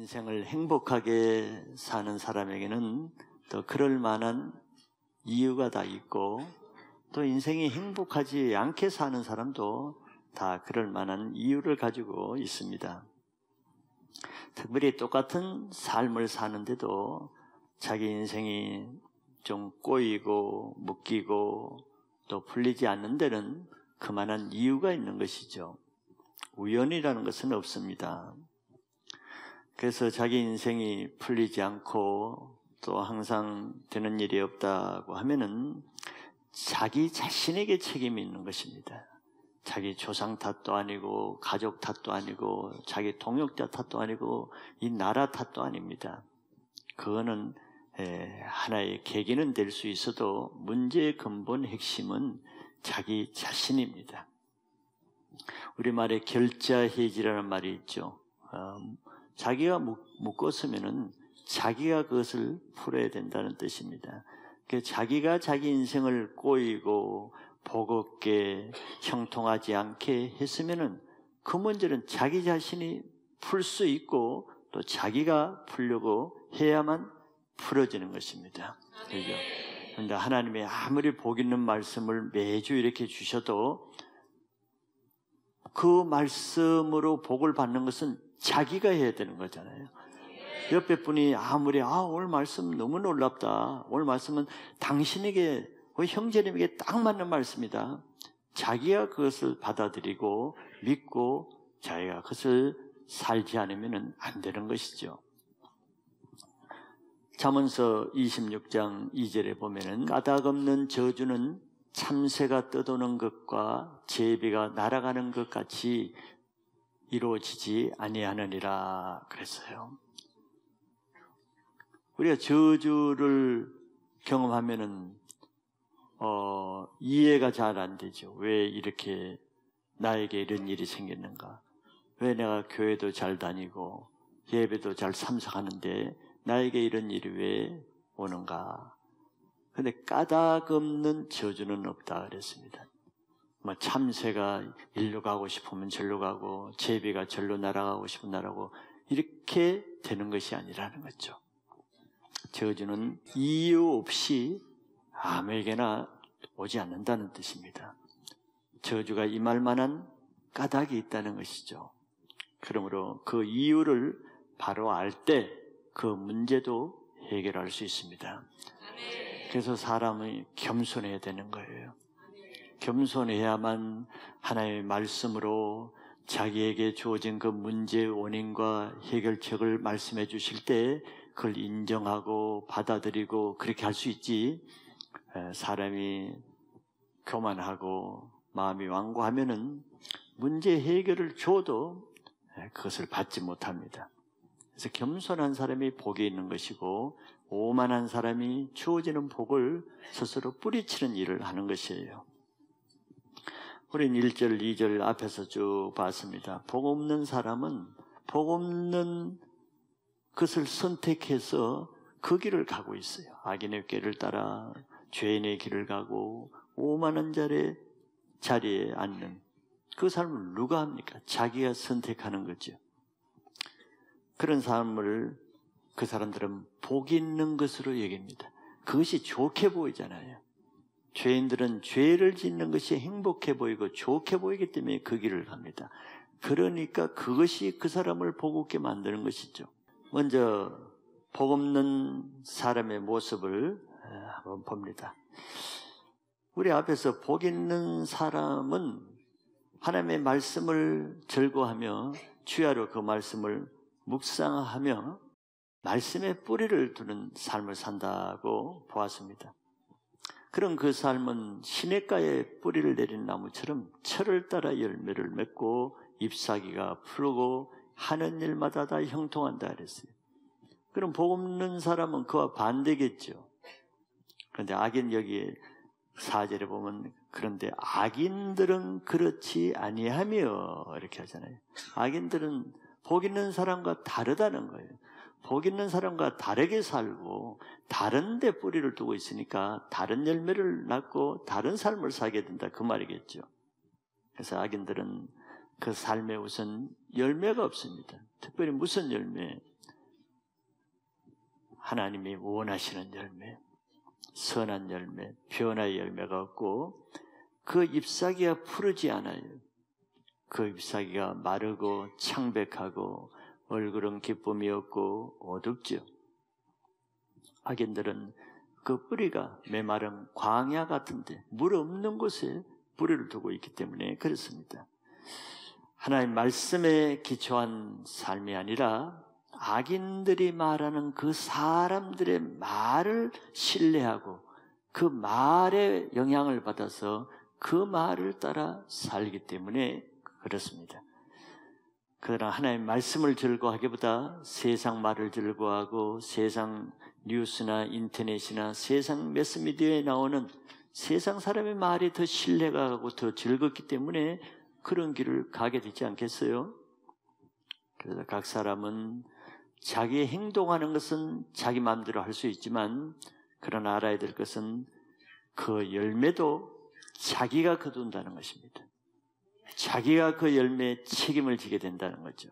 인생을 행복하게 사는 사람에게는 또 그럴 만한 이유가 다 있고, 또 인생이 행복하지 않게 사는 사람도 다 그럴 만한 이유를 가지고 있습니다. 특별히 똑같은 삶을 사는데도 자기 인생이 좀 꼬이고 묶이고 또 풀리지 않는 데는 그만한 이유가 있는 것이죠. 우연이라는 것은 없습니다. 그래서 자기 인생이 풀리지 않고 또 항상 되는 일이 없다고 하면은 자기 자신에게 책임이 있는 것입니다. 자기 조상 탓도 아니고 가족 탓도 아니고 자기 동역자 탓도 아니고 이 나라 탓도 아닙니다. 그거는 하나의 계기는 될 수 있어도 문제의 근본 핵심은 자기 자신입니다. 우리말에 결자해지라는 말이 있죠. 자기가 묶었으면은 자기가 그것을 풀어야 된다는 뜻입니다. 자기가 자기 인생을 꼬이고 버겁게 형통하지 않게 했으면은 그 문제는 자기 자신이 풀 수 있고 또 자기가 풀려고 해야만 풀어지는 것입니다. 그렇죠? 그런데 하나님이 아무리 복 있는 말씀을 매주 이렇게 주셔도 그 말씀으로 복을 받는 것은 자기가 해야 되는 거잖아요. 옆에 분이 아무리 오늘 말씀 너무 놀랍다. 오늘 말씀은 당신에게 형제님에게 딱 맞는 말씀이다. 자기가 그것을 받아들이고 믿고 자기가 그것을 살지 않으면 안 되는 것이죠. 잠언서 26장 2절에 보면은 까닭 없는 저주는 참새가 떠도는 것과 제비가 날아가는 것 같이 이루어지지 아니하느니라 그랬어요. 우리가 저주를 경험하면은 이해가 잘 안 되죠. 왜 이렇게 나에게 이런 일이 생겼는가? 왜 내가 교회도 잘 다니고 예배도 잘 참석하는데 나에게 이런 일이 왜 오는가? 근데 까닭 없는 저주는 없다 그랬습니다. 참새가 일로 가고 싶으면 절로 가고 제비가 절로 날아가고 싶으면 날아가고 이렇게 되는 것이 아니라는 거죠. 저주는 이유 없이 아무에게나 오지 않는다는 뜻입니다. 저주가 임할 만한 까닭이 있다는 것이죠. 그러므로 그 이유를 바로 알 때 그 문제도 해결할 수 있습니다. 그래서 사람이 겸손해야 되는 거예요. 겸손해야만 하나님의 말씀으로 자기에게 주어진 그 문제의 원인과 해결책을 말씀해 주실 때 그걸 인정하고 받아들이고 그렇게 할 수 있지, 사람이 교만하고 마음이 완고하면은 문제 해결을 줘도 그것을 받지 못합니다. 그래서 겸손한 사람이 복이 있는 것이고 오만한 사람이 주어지는 복을 스스로 뿌리치는 일을 하는 것이에요. 우린 1절, 2절 앞에서 쭉 봤습니다. 복 없는 사람은 복 없는 것을 선택해서 그 길을 가고 있어요. 악인의 길을 따라 죄인의 길을 가고 오만한 자리에 앉는 그 삶을 누가 합니까? 자기가 선택하는 거죠. 그런 삶을 그 사람들은 복 있는 것으로 여깁니다. 그것이 좋게 보이잖아요. 죄인들은 죄를 짓는 것이 행복해 보이고 좋게 보이기 때문에 그 길을 갑니다. 그러니까 그것이 그 사람을 복 없게 만드는 것이죠. 먼저 복 없는 사람의 모습을 한번 봅니다. 우리 앞에서 복 있는 사람은 하나님의 말씀을 절거하며 주야로 그 말씀을 묵상하며 말씀의 뿌리를 두는 삶을 산다고 보았습니다. 그런 그 삶은 시냇가에 뿌리를 내린 나무처럼 철을 따라 열매를 맺고 잎사귀가 푸르고 하는 일마다 다 형통한다 그랬어요. 그럼 복 없는 사람은 그와 반대겠죠. 그런데 악인 여기에 4절에 보면 그런데 악인들은 그렇지 아니하며 이렇게 하잖아요. 악인들은 복 있는 사람과 다르다는 거예요. 복 있는 사람과 다르게 살고 다른 데 뿌리를 두고 있으니까 다른 열매를 낳고 다른 삶을 살게 된다 그 말이겠죠. 그래서 악인들은 그 삶에 우선 열매가 없습니다. 특별히 무슨 열매? 하나님이 원하시는 열매, 선한 열매, 변화의 열매가 없고 그 잎사귀가 푸르지 않아요. 그 잎사귀가 마르고 창백하고 얼굴은 기쁨이 없고 어둡죠. 악인들은 그 뿌리가 메마른 광야 같은데 물 없는 곳에 뿌리를 두고 있기 때문에 그렇습니다. 하나님 말씀에 기초한 삶이 아니라 악인들이 말하는 그 사람들의 말을 신뢰하고 그 말에 영향을 받아서 그 말을 따라 살기 때문에 그렇습니다. 그러나 하나님 말씀을 즐거워하기보다 세상 말을 즐거워하고 세상 뉴스나 인터넷이나 세상 매스미디어에 나오는 세상 사람의 말이 더 신뢰가 가고 더 즐겁기 때문에 그런 길을 가게 되지 않겠어요? 그래서 각 사람은 자기 행동하는 것은 자기 마음대로 할 수 있지만 그러나 알아야 될 것은 그 열매도 자기가 거둔다는 것입니다. 자기가 그 열매에 책임을 지게 된다는 거죠.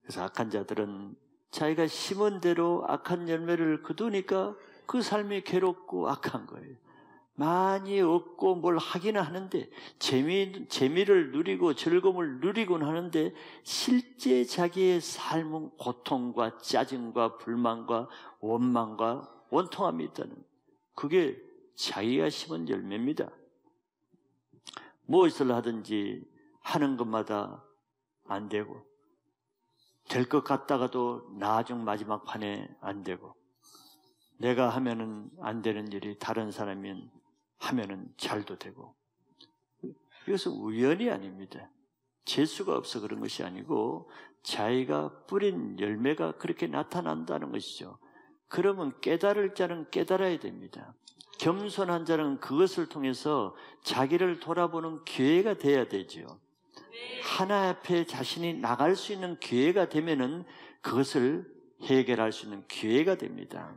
그래서 악한 자들은 자기가 심은 대로 악한 열매를 거두니까 그 삶이 괴롭고 악한 거예요. 많이 얻고 뭘 하기는 하는데 재미를 누리고 즐거움을 누리곤 하는데 실제 자기의 삶은 고통과 짜증과 불만과 원망과 원통함이 있다는, 그게 자기가 심은 열매입니다. 무엇을 하든지 하는 것마다 안 되고 될 것 같다가도 나중 마지막 판에 안 되고, 내가 하면은 안 되는 일이 다른 사람이 하면은 잘도 되고, 이것은 우연이 아닙니다. 재수가 없어 그런 것이 아니고 자기가 뿌린 열매가 그렇게 나타난다는 것이죠. 그러면 깨달을 자는 깨달아야 됩니다. 겸손한 자는 그것을 통해서 자기를 돌아보는 기회가 돼야 되죠. 하나 앞에 자신이 나갈 수 있는 기회가 되면은 그것을 해결할 수 있는 기회가 됩니다.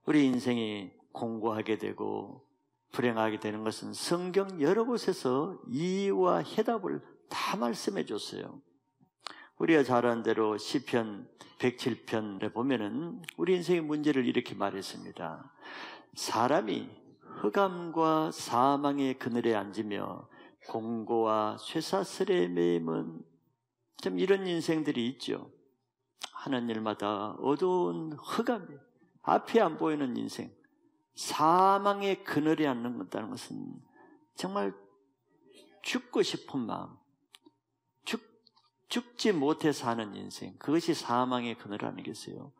우리 인생이 공고하게 되고 불행하게 되는 것은 성경 여러 곳에서 이유와 해답을 다 말씀해 줬어요. 우리가 잘 아는 대로 시편 107편에 보면은 우리 인생의 문제를 이렇게 말했습니다. 사람이 흑암과 사망의 그늘에 앉으며 공고와 쇠사슬에 매임은, 참 이런 인생들이 있죠. 하는 일마다 어두운 흑암이, 앞이 안 보이는 인생, 사망의 그늘에 앉는다는 것은 정말 죽고 싶은 마음, 죽지 못해 사는 인생, 그것이 사망의 그늘 아니겠어요?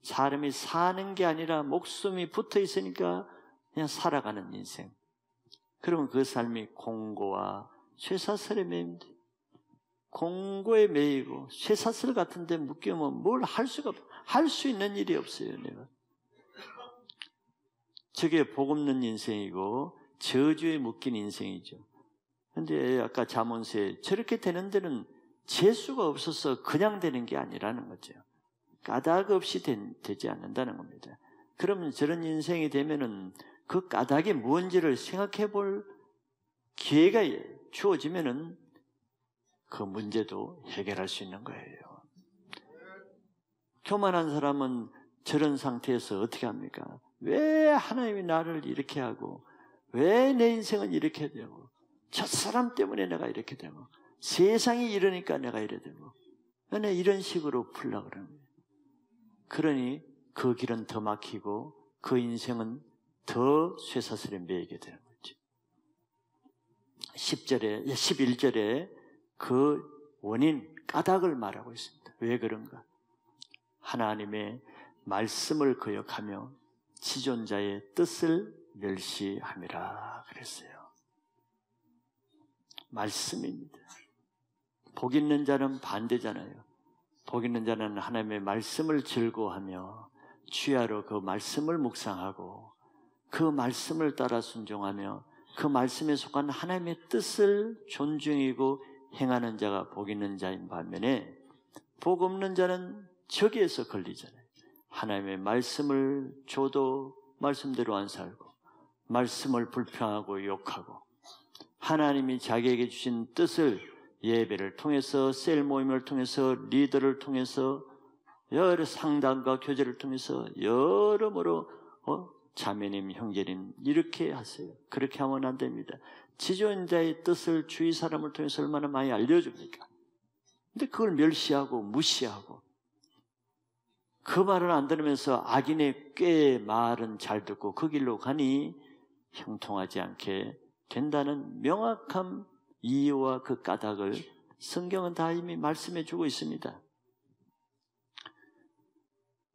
사람이 사는 게 아니라 목숨이 붙어 있으니까 그냥 살아가는 인생. 그러면 그 삶이 공고와 쇠사슬에 매입니다. 공고에 매이고 쇠사슬 같은 데 묶이면 뭘 할 수가 없어요. 할 수 있는 일이 없어요. 내가. 저게 복 없는 인생이고 저주에 묶인 인생이죠. 그런데 아까 잠언서에 저렇게 되는 데는 재수가 없어서 그냥 되는 게 아니라는 거죠. 까닭 없이 되지 않는다는 겁니다. 그러면 저런 인생이 되면은 그 까닭이 뭔지를 생각해 볼 기회가 주어지면은 그 문제도 해결할 수 있는 거예요. 교만한 사람은 저런 상태에서 어떻게 합니까? 왜 하나님이 나를 이렇게 하고, 왜 내 인생은 이렇게 되고, 저 사람 때문에 내가 이렇게 되고, 세상이 이러니까 내가 이래 되고, 왜 이런 식으로 풀려고 그러는 거예요. 그러니 그 길은 더 막히고 그 인생은 더 쇠사슬에 매이게 되는 거죠. 11절에 그 원인, 까닭을 말하고 있습니다. 왜 그런가? 하나님의 말씀을 거역하며 지존자의 뜻을 멸시함이라 그랬어요. 말씀입니다. 복 있는 자는 반대잖아요. 복 있는 자는 하나님의 말씀을 즐거워하며 주야로 그 말씀을 묵상하고 그 말씀을 따라 순종하며 그 말씀에 속한 하나님의 뜻을 존중이고 행하는 자가 복 있는 자인 반면에 복 없는 자는 저기에서 걸리잖아요. 하나님의 말씀을 줘도 말씀대로 안 살고 말씀을 불평하고 욕하고 하나님이 자기에게 주신 뜻을 예배를 통해서 셀 모임을 통해서 리더를 통해서 여러 상담과 교제를 통해서 여러모로 자매님, 형제님 이렇게 하세요. 그렇게 하면 안 됩니다. 지존자의 뜻을 주위 사람을 통해서 얼마나 많이 알려줍니까? 근데 그걸 멸시하고 무시하고 그 말을 안 들으면서 악인의 꾀의 말은 잘 듣고 그 길로 가니 형통하지 않게 된다는 명확한 이유와 그 까닭을 성경은 다 이미 말씀해 주고 있습니다.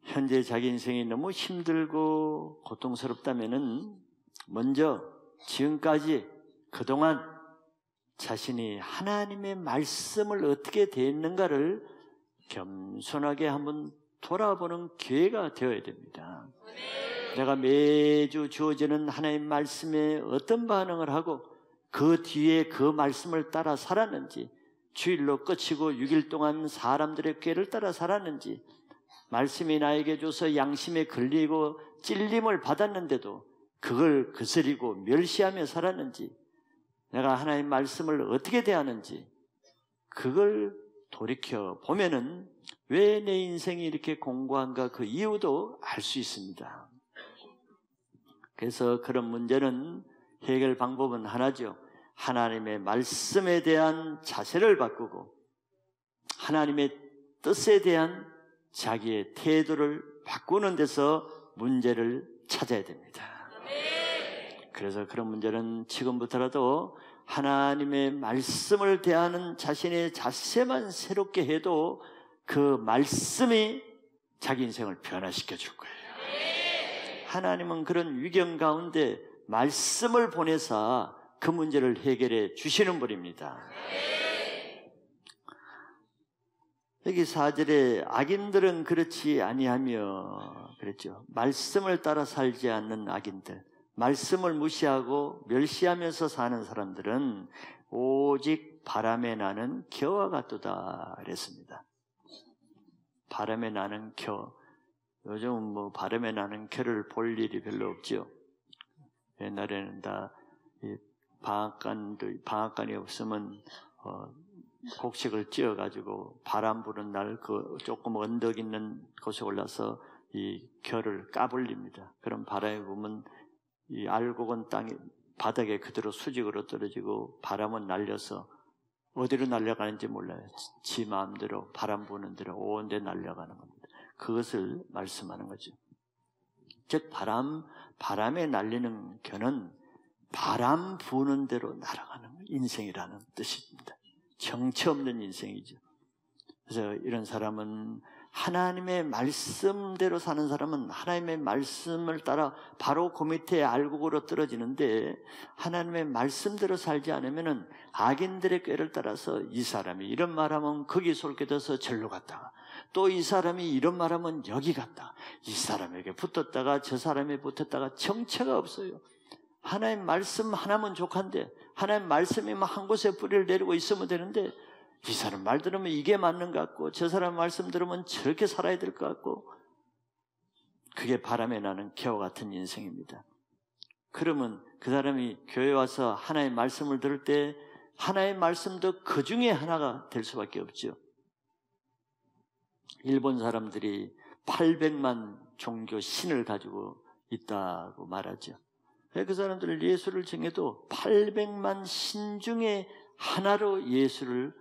현재 자기 인생이 너무 힘들고 고통스럽다면은 먼저 지금까지 그동안 자신이 하나님의 말씀을 어떻게 대했는가를 겸손하게 한번 돌아보는 기회가 되어야 됩니다. 내가 매주 주어지는 하나님의 말씀에 어떤 반응을 하고 그 뒤에 그 말씀을 따라 살았는지, 주일로 끝이고 6일 동안 사람들의 꾀를 따라 살았는지, 말씀이 나에게 줘서 양심에 걸리고 찔림을 받았는데도 그걸 거스리고 멸시하며 살았는지, 내가 하나님의 말씀을 어떻게 대하는지 그걸 돌이켜 보면은 왜 내 인생이 이렇게 공고한가 그 이유도 알 수 있습니다. 그래서 그런 문제는 해결 방법은 하나죠. 하나님의 말씀에 대한 자세를 바꾸고 하나님의 뜻에 대한 자기의 태도를 바꾸는 데서 문제를 찾아야 됩니다. 그래서 그런 문제는 지금부터라도 하나님의 말씀을 대하는 자신의 자세만 새롭게 해도 그 말씀이 자기 인생을 변화시켜 줄 거예요. 하나님은 그런 위경 가운데 말씀을 보내서 그 문제를 해결해 주시는 분입니다. 여기 4절에 악인들은 그렇지 아니하며 그랬죠. 말씀을 따라 살지 않는 악인들, 말씀을 무시하고 멸시하면서 사는 사람들은 오직 바람에 나는 겨와 같도다 그랬습니다. 바람에 나는 겨. 요즘은 뭐 바람에 나는 겨를 볼 일이 별로 없죠. 옛날에는 다 방앗간이 없으면 곡식을 찧어가지고 바람 부는 날 그 조금 언덕 있는 곳에 올라서 이 겨를 까불립니다. 그럼 바람이 부면 이 알곡은 땅에 바닥에 그대로 수직으로 떨어지고 바람은 날려서 어디로 날아가는지 몰라요. 지 마음대로 바람 부는 대로 온 데 날아가는 겁니다. 그것을 말씀하는 거죠. 즉 바람에 날리는 겨는 바람 부는 대로 날아가는 인생이라는 뜻입니다. 정체 없는 인생이죠. 그래서 이런 사람은 하나님의 말씀대로 사는 사람은 하나님의 말씀을 따라 바로 그 밑에 알곡으로 떨어지는데, 하나님의 말씀대로 살지 않으면은 악인들의 꾀를 따라서 이 사람이 이런 말하면 거기 솔깃해서 절로 갔다가, 또 이 사람이 이런 말하면 여기 갔다, 이 사람에게 붙었다가 저 사람에 붙었다가 정체가 없어요. 하나님 말씀 하나면 족한데, 하나님 말씀이면 한 곳에 뿌리를 내리고 있으면 되는데, 이 사람 말 들으면 이게 맞는 것 같고 저 사람 말씀 들으면 저렇게 살아야 될 것 같고, 그게 바람에 나는 겨와 같은 인생입니다. 그러면 그 사람이 교회 와서 하나님의 말씀을 들을 때 하나님의 말씀도 그 중에 하나가 될 수밖에 없죠. 일본 사람들이 800만 종교 신을 가지고 있다고 말하죠. 그 사람들 예수를 정해도 800만 신 중에 하나로 예수를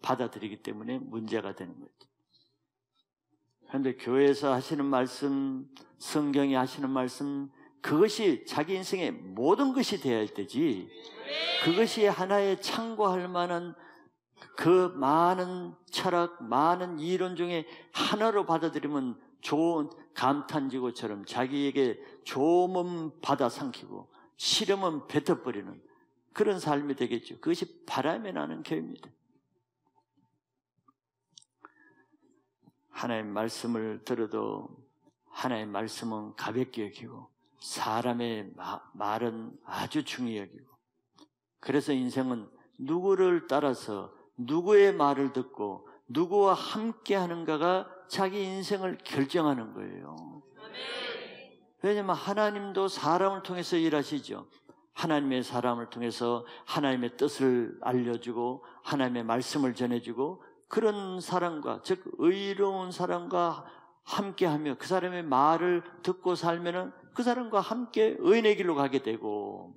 받아들이기 때문에 문제가 되는 거죠. 그런데 교회에서 하시는 말씀, 성경이 하시는 말씀, 그것이 자기 인생의 모든 것이 되어야 할 때지, 그것이 하나의 참고할 만한 그 많은 철학, 많은 이론 중에 하나로 받아들이면 좋은 감탄지구처럼 자기에게 좋으면 받아 삼키고 싫으면 뱉어버리는 그런 삶이 되겠죠. 그것이 바람에 나는 교회입니다. 하나님의 말씀을 들어도 하나님의 말씀은 가볍게 여기고 사람의 말은 아주 중요히 여기고, 그래서 인생은 누구를 따라서 누구의 말을 듣고 누구와 함께 하는가가 자기 인생을 결정하는 거예요. 왜냐하면 하나님도 사람을 통해서 일하시죠. 하나님의 사람을 통해서 하나님의 뜻을 알려주고 하나님의 말씀을 전해주고 그런 사람과, 즉 의로운 사람과 함께하며 그 사람의 말을 듣고 살면은 그 사람과 함께 의인의 길로 가게 되고,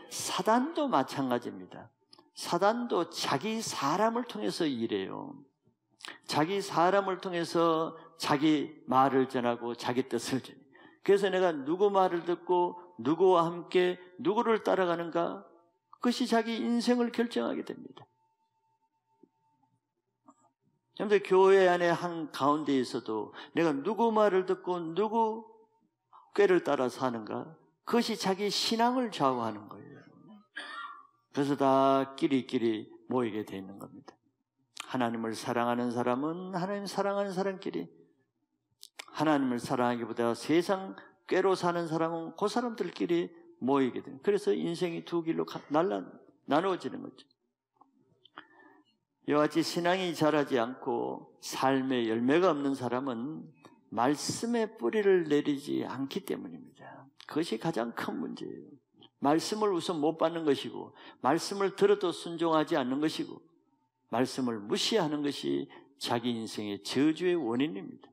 사단도 마찬가지입니다. 사단도 자기 사람을 통해서 일해요. 자기 사람을 통해서 자기 말을 전하고 자기 뜻을 전해요. 그래서 내가 누구 말을 듣고 누구와 함께 누구를 따라가는가, 그것이 자기 인생을 결정하게 됩니다. 여러분들 교회 안에 한 가운데 있어도 내가 누구 말을 듣고 누구 꾀를 따라 사는가, 그것이 자기 신앙을 좌우하는 거예요. 그래서 다 끼리끼리 모이게 되어 있는 겁니다. 하나님을 사랑하는 사람은 하나님 사랑하는 사람끼리, 하나님을 사랑하기보다 세상 꾀로 사는 사람은 그 사람들끼리 모이게 됩니다. 그래서 인생이 두 길로 나누어지는 거죠. 이와 같이 신앙이 자라지 않고 삶의 열매가 없는 사람은 말씀의 뿌리를 내리지 않기 때문입니다. 그것이 가장 큰 문제예요. 말씀을 우선 못 받는 것이고, 말씀을 들어도 순종하지 않는 것이고, 말씀을 무시하는 것이 자기 인생의 저주의 원인입니다.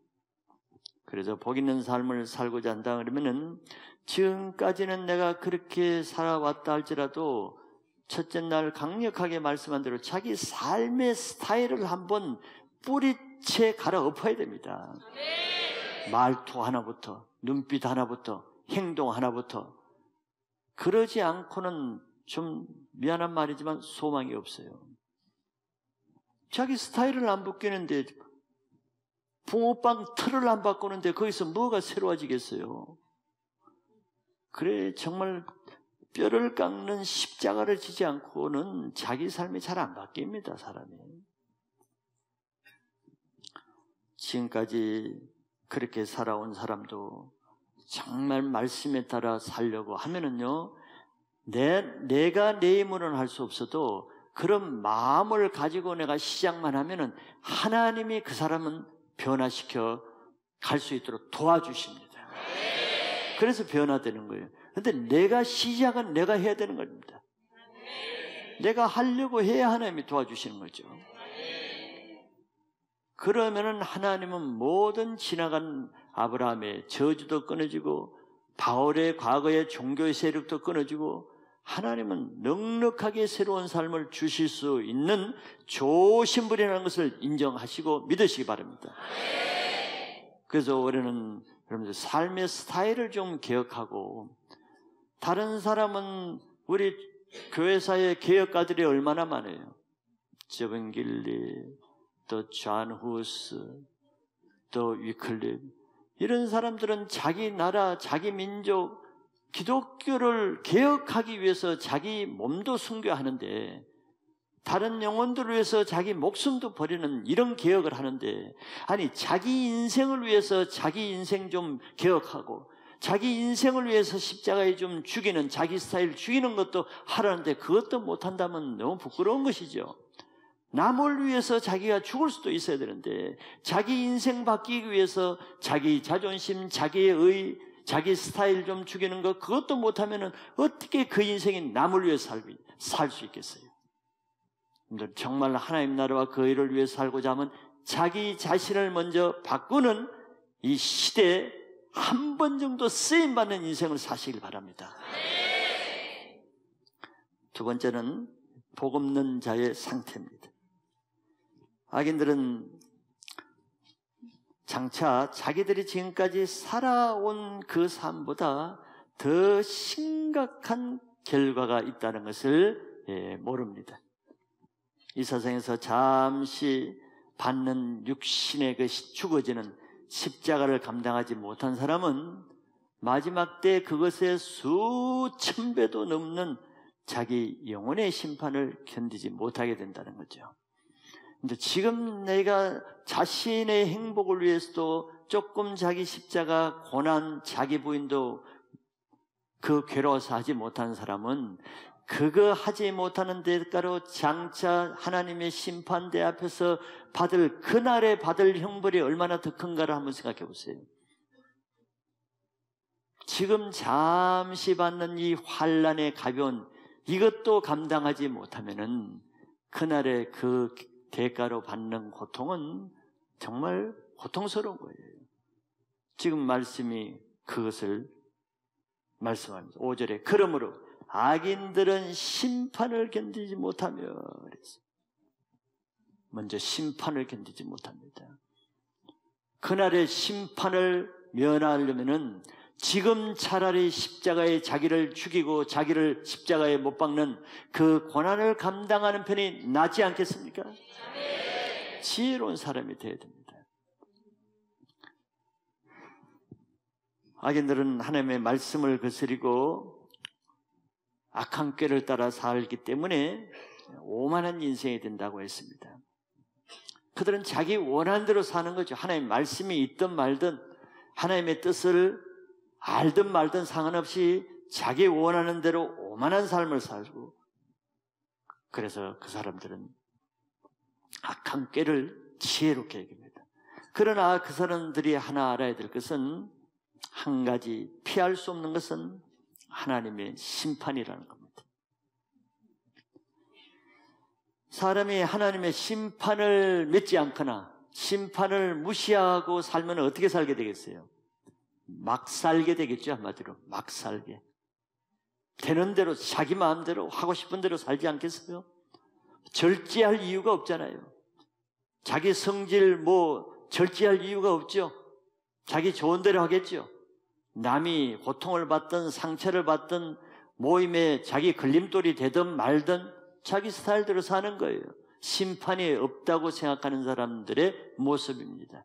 그래서 복 있는 삶을 살고자 한다 그러면은, 지금까지는 내가 그렇게 살아왔다 할지라도 첫째 날 강력하게 말씀한 대로 자기 삶의 스타일을 한번 뿌리채 갈아엎어야 됩니다. 말투 하나부터, 눈빛 하나부터, 행동 하나부터. 그러지 않고는 좀 미안한 말이지만 소망이 없어요. 자기 스타일을 안 바뀌는데, 붕어빵 틀을 안 바꾸는데 거기서 뭐가 새로워지겠어요? 그래, 정말 뼈를 깎는 십자가를 지지 않고는 자기 삶이 잘 안 바뀝니다, 사람이. 지금까지 그렇게 살아온 사람도 정말 말씀에 따라 살려고 하면은요, 내가 내 힘으로는 할 수 없어도 그런 마음을 가지고 내가 시작만 하면은 하나님이 그 사람은 변화시켜 갈 수 있도록 도와주십니다. 그래서 변화되는 거예요. 그런데 내가 시작은 내가 해야 되는 겁니다. 내가 하려고 해야 하나님이 도와주시는 거죠. 그러면은 하나님은 모든 지나간 아브라함의 저주도 끊어지고, 바울의 과거의 종교의 세력도 끊어지고, 하나님은 넉넉하게 새로운 삶을 주실 수 있는 좋으신 분이라는 것을 인정하시고 믿으시기 바랍니다. 그래서 올해는 여러분들 삶의 스타일을 좀 개혁하고, 다른 사람은 우리 교회사의 개혁가들이 얼마나 많아요. 저번길리, 또 존 후스, 또 위클립, 이런 사람들은 자기 나라, 자기 민족, 기독교를 개혁하기 위해서 자기 몸도 순교하는데, 다른 영혼들을 위해서 자기 목숨도 버리는 이런 개혁을 하는데, 아니 자기 인생을 위해서 자기 인생 좀 개혁하고, 자기 인생을 위해서 십자가에 좀 죽이는, 자기 스타일 죽이는 것도 하라는데 그것도 못한다면 너무 부끄러운 것이죠. 남을 위해서 자기가 죽을 수도 있어야 되는데, 자기 인생 바뀌기 위해서 자기 자존심, 자기의 의, 자기 스타일 좀 죽이는 것, 그것도 못하면 어떻게 그 인생이 남을 위해 살 수 있겠어요? 정말 하나님 나라와 그 의를 위해 살고자 하면 자기 자신을 먼저 바꾸는 이 시대에 한 번 정도 쓰임받는 인생을 사시길 바랍니다. 두 번째는 복 없는 자의 상태입니다. 악인들은 장차 자기들이 지금까지 살아온 그 삶보다 더 심각한 결과가 있다는 것을 모릅니다. 이 세상에서 잠시 받는 육신의 것이 죽어지는 십자가를 감당하지 못한 사람은 마지막 때 그것의 수천 배도 넘는 자기 영혼의 심판을 견디지 못하게 된다는 거죠. 근데 지금 내가 자신의 행복을 위해서도 조금 자기 십자가, 고난, 자기 부인도 그 괴로워서 하지 못한 사람은 그거 하지 못하는 대가로 장차 하나님의 심판대 앞에서 그날에 받을 형벌이 얼마나 더 큰가를 한번 생각해 보세요. 지금 잠시 받는 이 환난의 가벼운 이것도 감당하지 못하면은 그날의 그 대가로 받는 고통은 정말 고통스러운 거예요. 지금 말씀이 그것을 말씀합니다. 5절에 그러므로 악인들은 심판을 견디지 못하며 그랬어요. 먼저 심판을 견디지 못합니다. 그날의 심판을 면하려면은 지금 차라리 십자가에 자기를 죽이고 자기를 십자가에 못 박는 그 고난을 감당하는 편이 낫지 않겠습니까? 지혜로운 사람이 되어야 됩니다. 악인들은 하나님의 말씀을 거스리고 악한 꾀를 따라 살기 때문에 오만한 인생이 된다고 했습니다. 그들은 자기 원하는 대로 사는 거죠. 하나님의 말씀이 있든 말든 하나님의 뜻을 알든 말든 상관없이 자기 원하는 대로 오만한 삶을 살고, 그래서 그 사람들은 악한 꾀를 지혜롭게 여깁니다. 그러나 그 사람들이 하나 알아야 될 것은, 한 가지 피할 수 없는 것은 하나님의 심판이라는 겁니다. 사람이 하나님의 심판을 믿지 않거나 심판을 무시하고 살면 어떻게 살게 되겠어요? 막 살게 되겠죠. 한마디로 막 살게. 되는 대로 자기 마음대로 하고 싶은 대로 살지 않겠어요? 절제할 이유가 없잖아요. 자기 성질 절제할 이유가 없죠. 자기 좋은 대로 하겠죠. 남이 고통을 받든 상처를 받든 모임에 자기 걸림돌이 되든 말든 자기 스타일대로 사는 거예요. 심판이 없다고 생각하는 사람들의 모습입니다.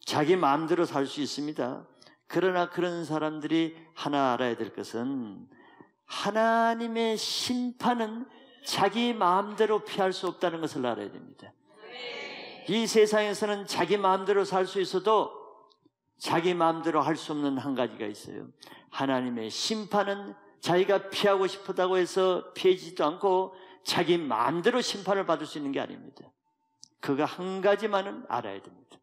자기 마음대로 살 수 있습니다. 그러나 그런 사람들이 하나 알아야 될 것은, 하나님의 심판은 자기 마음대로 피할 수 없다는 것을 알아야 됩니다. 이 세상에서는 자기 마음대로 살 수 있어도 자기 마음대로 할 수 없는 한 가지가 있어요. 하나님의 심판은 자기가 피하고 싶다고 해서 피하지도 않고 자기 마음대로 심판을 받을 수 있는 게 아닙니다. 그거 한 가지만은 알아야 됩니다.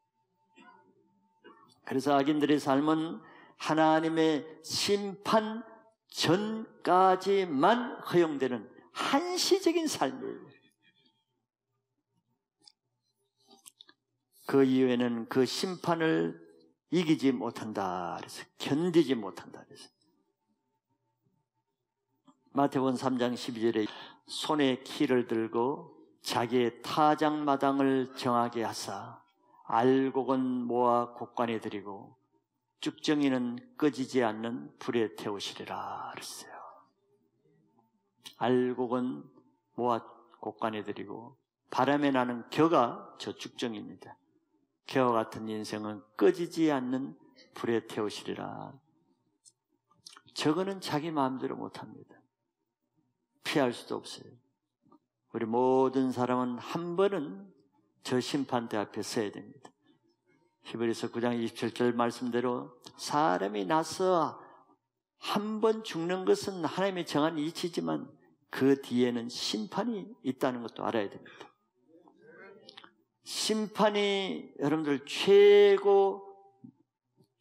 그래서 악인들의 삶은 하나님의 심판 전까지만 허용되는 한시적인 삶이에요. 그 이후에는 그 심판을 이기지 못한다 그래서 견디지 못한다 그래서 마태복음 3장 12절에 손에 키를 들고 자기의 타작마당을 정하게 하사 알곡은 모아 곡간에 들이고 쭉정이는 꺼지지 않는 불에 태우시리라 그랬어요. 알곡은 모아 곡간에 들이고 바람에 나는 겨가 저 쭉정입니다. 겨와 같은 인생은 꺼지지 않는 불에 태우시리라. 저거는 자기 마음대로 못합니다. 피할 수도 없어요. 우리 모든 사람은 한 번은 저 심판대 앞에 서야 됩니다. 히브리서 9장 27절 말씀대로 사람이 나서 한 번 죽는 것은 하나님이 정한 이치지만 그 뒤에는 심판이 있다는 것도 알아야 됩니다. 심판이 여러분들 최고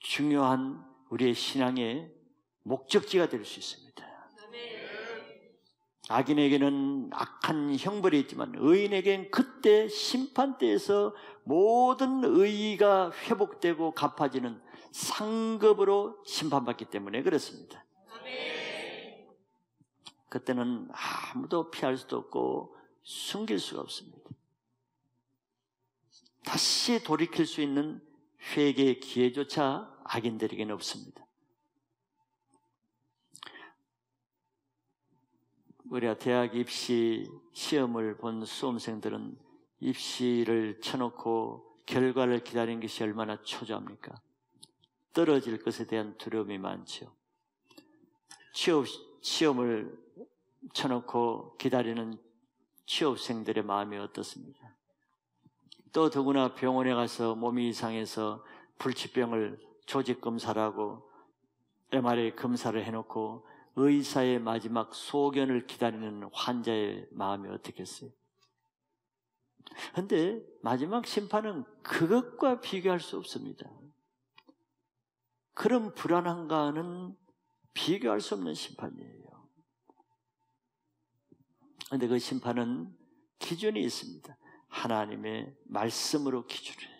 중요한 우리의 신앙의 목적지가 될 수 있습니다. 악인에게는 악한 형벌이 있지만 의인에게는 그때 심판대에서 모든 의의가 회복되고 갚아지는 상급으로 심판받기 때문에 그렇습니다. 그때는 아무도 피할 수도 없고 숨길 수가 없습니다. 다시 돌이킬 수 있는 회개의 기회조차 악인들에게는 없습니다. 우리가 대학 입시 시험을 본 수험생들은 입시를 쳐놓고 결과를 기다리는 것이 얼마나 초조합니까? 떨어질 것에 대한 두려움이 많죠. 시험을 쳐놓고 기다리는 취업생들의 마음이 어떻습니까? 또 더구나 병원에 가서 몸이 이상해서 불치병을 조직검사를 하고 MRI 검사를 해놓고 의사의 마지막 소견을 기다리는 환자의 마음이 어떻겠어요? 그런데 마지막 심판은 그것과 비교할 수 없습니다. 그런 불안함과는 비교할 수 없는 심판이에요. 그런데 그 심판은 기준이 있습니다. 하나님의 말씀으로 기준해요.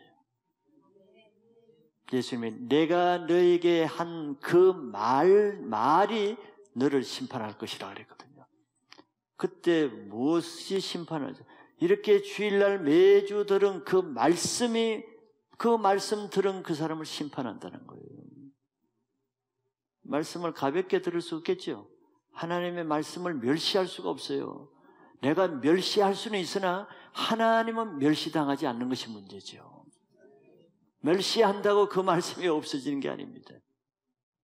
예수님이 내가 너에게 한 그 말이 너를 심판할 것이라 그랬거든요. 그때 무엇이 심판하죠? 이렇게 주일날 매주 들은 그 말씀이, 그 말씀 들은 그 사람을 심판한다는 거예요. 말씀을 가볍게 들을 수 없겠죠. 하나님의 말씀을 멸시할 수가 없어요. 내가 멸시할 수는 있으나 하나님은 멸시당하지 않는 것이 문제죠. 멸시한다고 그 말씀이 없어지는 게 아닙니다.